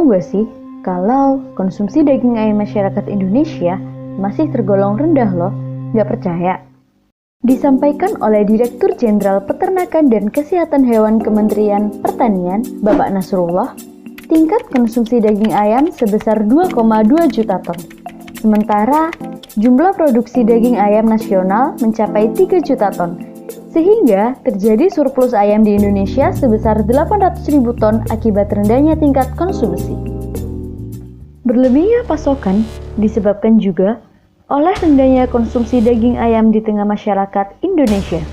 tahu gak sih, kalau konsumsi daging ayam masyarakat Indonesia masih tergolong rendah loh, gak percaya? Disampaikan oleh Direktur Jenderal Peternakan dan Kesehatan Hewan Kementerian Pertanian, Bapak Nasrullah, tingkat konsumsi daging ayam sebesar 2,2 juta ton. Sementara, jumlah produksi daging ayam nasional mencapai 3 juta ton, sehingga terjadi surplus ayam di Indonesia sebesar 800.000 ton akibat rendahnya tingkat konsumsi. Berlebihnya pasokan disebabkan juga oleh rendahnya konsumsi daging ayam di tengah masyarakat Indonesia.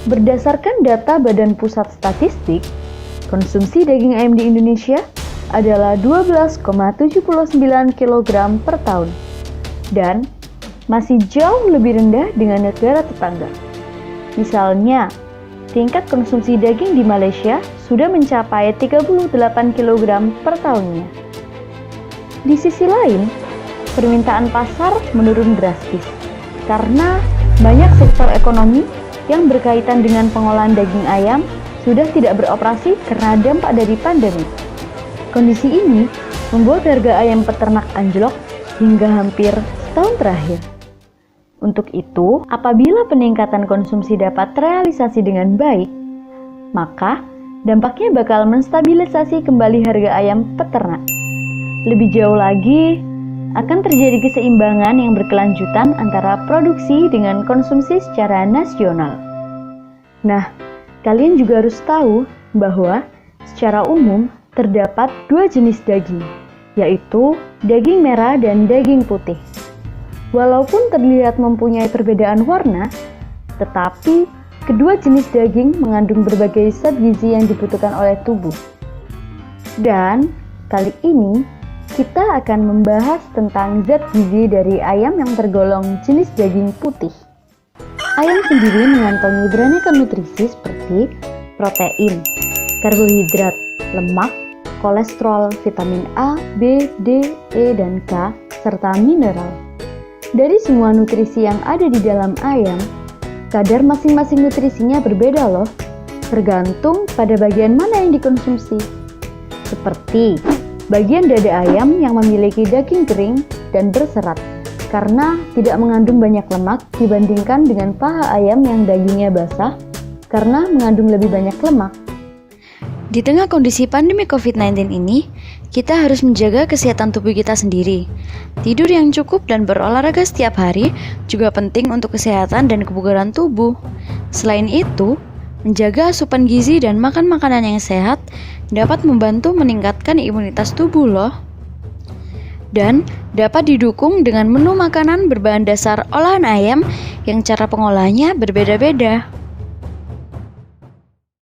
Berdasarkan data Badan Pusat Statistik, konsumsi daging ayam di Indonesia adalah 12,79 kg per tahun dan masih jauh lebih rendah dengan negara tetangga. Misalnya, tingkat konsumsi daging di Malaysia sudah mencapai 38 kg per tahunnya. Di sisi lain, permintaan pasar menurun drastis karena banyak sektor ekonomi yang berkaitan dengan pengolahan daging ayam sudah tidak beroperasi karena dampak dari pandemi. Kondisi ini membuat harga ayam peternak anjlok hingga hampir setahun terakhir. Untuk itu, apabila peningkatan konsumsi dapat terrealisasi dengan baik, maka dampaknya bakal menstabilisasi kembali harga ayam peternak. Lebih jauh lagi, akan terjadi keseimbangan yang berkelanjutan antara produksi dengan konsumsi secara nasional. Nah, kalian juga harus tahu bahwa secara umum terdapat dua jenis daging, yaitu daging merah dan daging putih. Walaupun terlihat mempunyai perbedaan warna, tetapi kedua jenis daging mengandung berbagai zat gizi yang dibutuhkan oleh tubuh. Dan kali ini kita akan membahas tentang zat gizi dari ayam yang tergolong jenis daging putih. Ayam sendiri mengantongi beraneka nutrisi seperti protein, karbohidrat, lemak, kolesterol, vitamin A, B, D, E, dan K, serta mineral. Dari semua nutrisi yang ada di dalam ayam, kadar masing-masing nutrisinya berbeda loh, tergantung pada bagian mana yang dikonsumsi. Seperti bagian dada ayam yang memiliki daging kering dan berserat, karena tidak mengandung banyak lemak dibandingkan dengan paha ayam yang dagingnya basah, karena mengandung lebih banyak lemak. Di tengah kondisi pandemi COVID-19 ini, kita harus menjaga kesehatan tubuh kita sendiri. Tidur yang cukup dan berolahraga setiap hari juga penting untuk kesehatan dan kebugaran tubuh. Selain itu, menjaga asupan gizi dan makan makanan yang sehat dapat membantu meningkatkan imunitas tubuh loh. Dan dapat didukung dengan menu makanan berbahan dasar olahan ayam yang cara pengolahannya berbeda-beda.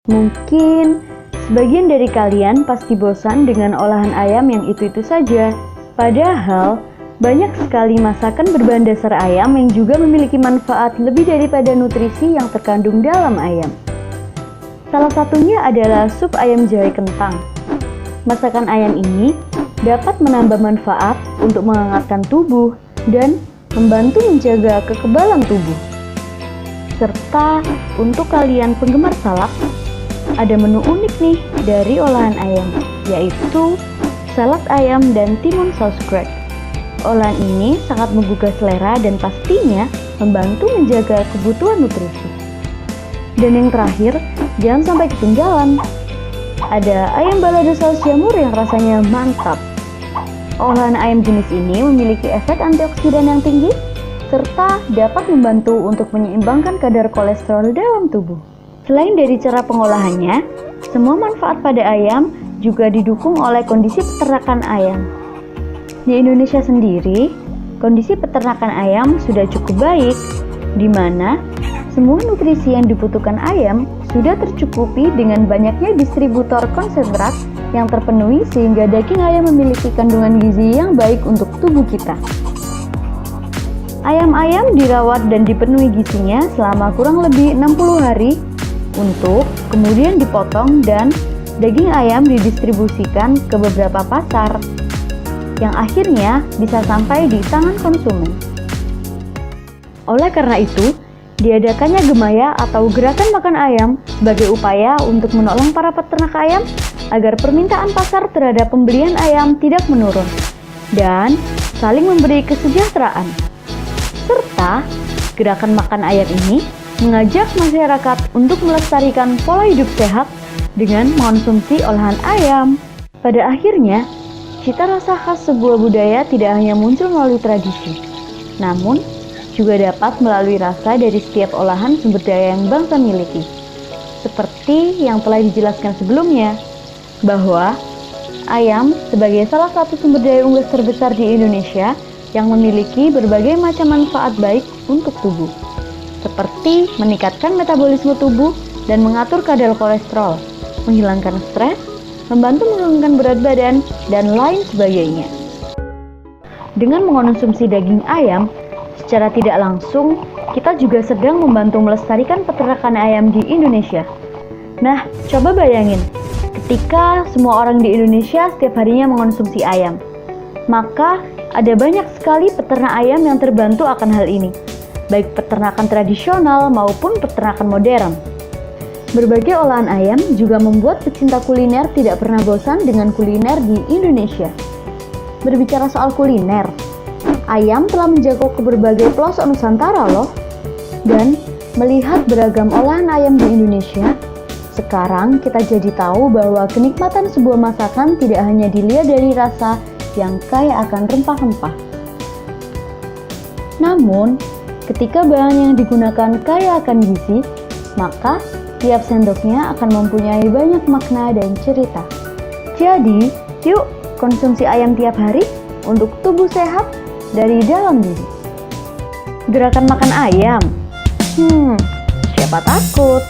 Mungkin sebagian dari kalian pasti bosan dengan olahan ayam yang itu-itu saja. Padahal, banyak sekali masakan berbahan dasar ayam yang juga memiliki manfaat lebih daripada nutrisi yang terkandung dalam ayam. Salah satunya adalah sup ayam jahe kentang. Masakan ayam ini dapat menambah manfaat untuk menghangatkan tubuh dan membantu menjaga kekebalan tubuh. Serta untuk kalian penggemar salak, ada menu unik nih dari olahan ayam, yaitu salad ayam dan timun saus crack. Olahan ini sangat menggugah selera dan pastinya membantu menjaga kebutuhan nutrisi. Dan yang terakhir, jangan sampai ketinggalan. Ada ayam balado saus jamur yang rasanya mantap. Olahan ayam jenis ini memiliki efek antioksidan yang tinggi, serta dapat membantu untuk menyeimbangkan kadar kolesterol dalam tubuh. Selain dari cara pengolahannya, semua manfaat pada ayam juga didukung oleh kondisi peternakan ayam. Di Indonesia sendiri, kondisi peternakan ayam sudah cukup baik, di mana semua nutrisi yang dibutuhkan ayam sudah tercukupi dengan banyaknya distributor konsentrat yang terpenuhi sehingga daging ayam memiliki kandungan gizi yang baik untuk tubuh kita. Ayam-ayam dirawat dan dipenuhi gizinya selama kurang lebih 60 hari untuk kemudian dipotong dan daging ayam didistribusikan ke beberapa pasar yang akhirnya bisa sampai di tangan konsumen. Oleh karena itu, Diadakannya Gemaya atau Gerakan Makan Ayam sebagai upaya untuk menolong para peternak ayam agar permintaan pasar terhadap pembelian ayam tidak menurun dan saling memberi kesejahteraan. Serta, Gerakan Makan Ayam ini mengajak masyarakat untuk melestarikan pola hidup sehat dengan mengonsumsi olahan ayam. Pada akhirnya, cita rasa khas sebuah budaya tidak hanya muncul melalui tradisi, namun juga dapat melalui rasa dari setiap olahan sumber daya yang bangsa miliki. Seperti yang telah dijelaskan sebelumnya, bahwa ayam sebagai salah satu sumber daya unggas terbesar di Indonesia yang memiliki berbagai macam manfaat baik untuk tubuh, seperti meningkatkan metabolisme tubuh dan mengatur kadar kolesterol, menghilangkan stres, membantu menurunkan berat badan, dan lain sebagainya. Dengan mengonsumsi daging ayam, secara tidak langsung, kita juga sedang membantu melestarikan peternakan ayam di Indonesia. Nah, coba bayangin, ketika semua orang di Indonesia setiap harinya mengonsumsi ayam, maka ada banyak sekali peternak ayam yang terbantu akan hal ini, baik peternakan tradisional maupun peternakan modern. Berbagai olahan ayam juga membuat pecinta kuliner tidak pernah bosan dengan kuliner di Indonesia. Berbicara soal kuliner, ayam telah menjangkau ke berbagai pelosok Nusantara loh. Dan melihat beragam olahan ayam di Indonesia, sekarang kita jadi tahu bahwa kenikmatan sebuah masakan tidak hanya dilihat dari rasa yang kaya akan rempah-rempah. Namun, ketika bahan yang digunakan kaya akan gizi, maka tiap sendoknya akan mempunyai banyak makna dan cerita. Jadi, yuk konsumsi ayam tiap hari untuk tubuh sehat dari dalam diri. Gerakan makan ayam. Siapa takut?